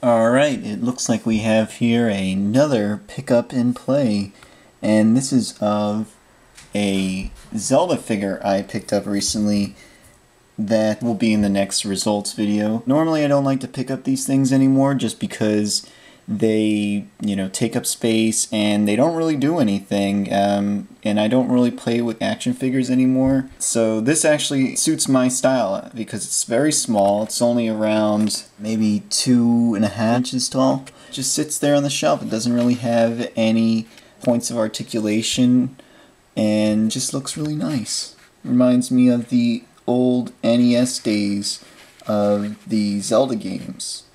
Alright, it looks like we have here another pick up and play, and this is of a Zelda figure I picked up recently that will be in the next results video. Normally I don't like to pick up these things anymore just because they, take up space and they don't really do anything, and I don't really play with action figures anymore. So this actually suits my style because it's very small. It's only around maybe 2.5 inches tall. It just sits there on the shelf. It doesn't really have any points of articulation and just looks really nice. Reminds me of the old NES days of the Zelda games.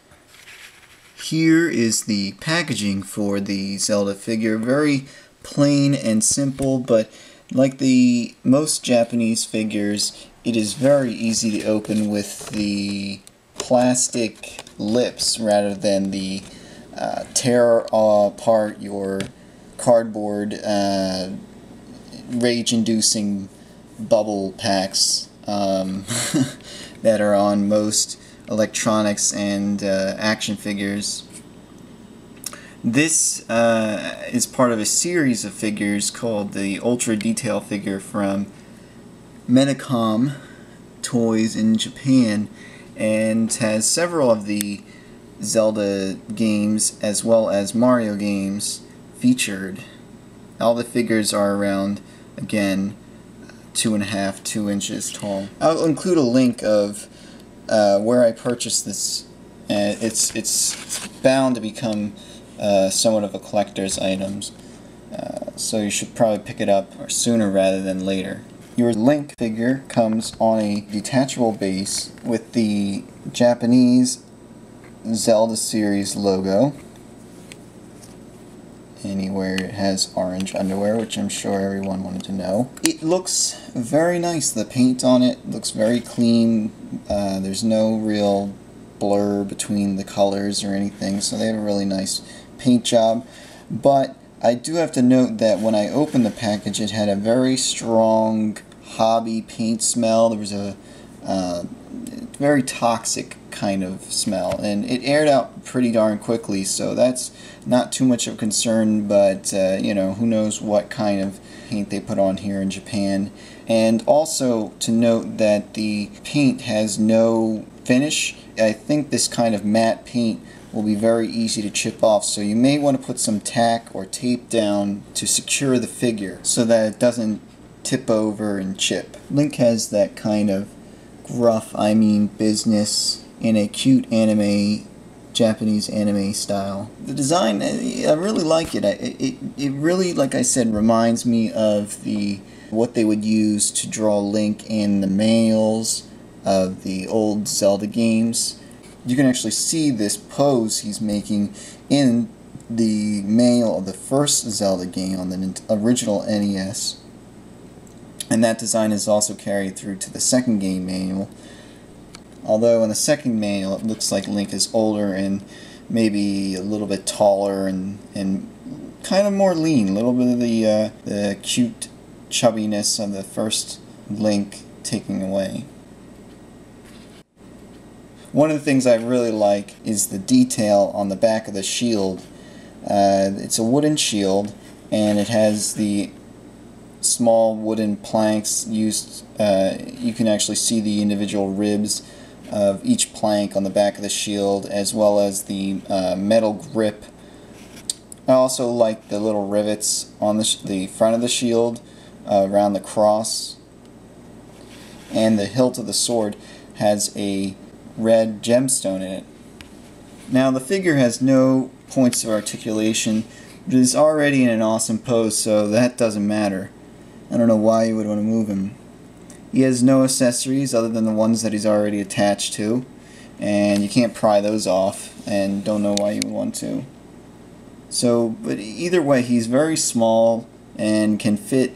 Here is the packaging for the Zelda figure. Very plain and simple, but like the most Japanese figures, it is very easy to open with the plastic lips rather than the tear apart your cardboard rage-inducing bubble packs that are on most electronics and action figures. This is part of a series of figures called the Ultra Detail figure from Medicom Toys in Japan, and has several of the Zelda games as well as Mario games featured. All the figures are around, again, 2 inches tall. I'll include a link of where I purchased this. It's bound to become somewhat of a collector's item, so you should probably pick it up sooner rather than later. Your Link figure comes on a detachable base with the Japanese Zelda series logo. Anywhere it has orange underwear, which I'm sure everyone wanted to know. It looks very nice. The paint on it looks very clean. There's no real blur between the colors or anything, so they have a really nice paint job. But I do have to note that when I opened the package, it had a very strong hobby paint smell. There was a very toxic kind of smell, and it aired out pretty darn quickly, so that's not too much of a concern, but who knows what kind of paint they put on here in Japan. And also to note that the paint has no finish. I think this kind of matte paint will be very easy to chip off, so you may want to put some tack or tape down to secure the figure so that it doesn't tip over and chip. Link has that kind of gruff, business in a cute anime, Japanese anime style. The design, I really like it. It really, like I said, reminds me of what they would use to draw Link in the manuals of the old Zelda games. You can actually see this pose he's making in the manual of the first Zelda game on the original NES. And that design is also carried through to the second game manual. Although in the second manual it looks like Link is older and maybe a little bit taller and kind of more lean. A little bit of the cute chubbiness of the first Link taking away. One of the things I really like is the detail on the back of the shield. It's a wooden shield, and it has the small wooden planks used. You can actually see the individual ribs of each plank on the back of the shield, as well as the metal grip. I also like the little rivets on the front of the shield around the cross, and the hilt of the sword has a red gemstone in it. Now the figure has no points of articulation, but is already in an awesome pose, so that doesn't matter. I don't know why you would want to move him. He has no accessories other than the ones that he's already attached to, and you can't pry those off, and don't know why you would want to. So, but either way, he's very small and can fit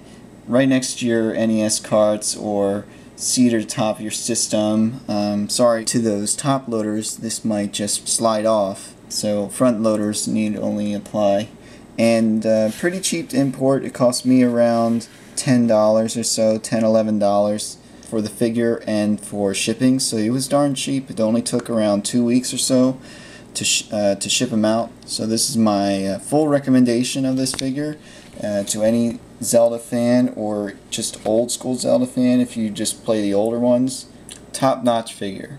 right next to your NES carts or seat or top of your system. Sorry to those top loaders, this might just slide off, so front loaders need only apply. And pretty cheap to import. It cost me around $10 or so, $11 for the figure and for shipping, so it was darn cheap. It only took around 2 weeks or so to ship them out. So this is my full recommendation of this figure to any Zelda fan or just old school Zelda fan if you just play the older ones. Top-notch figure.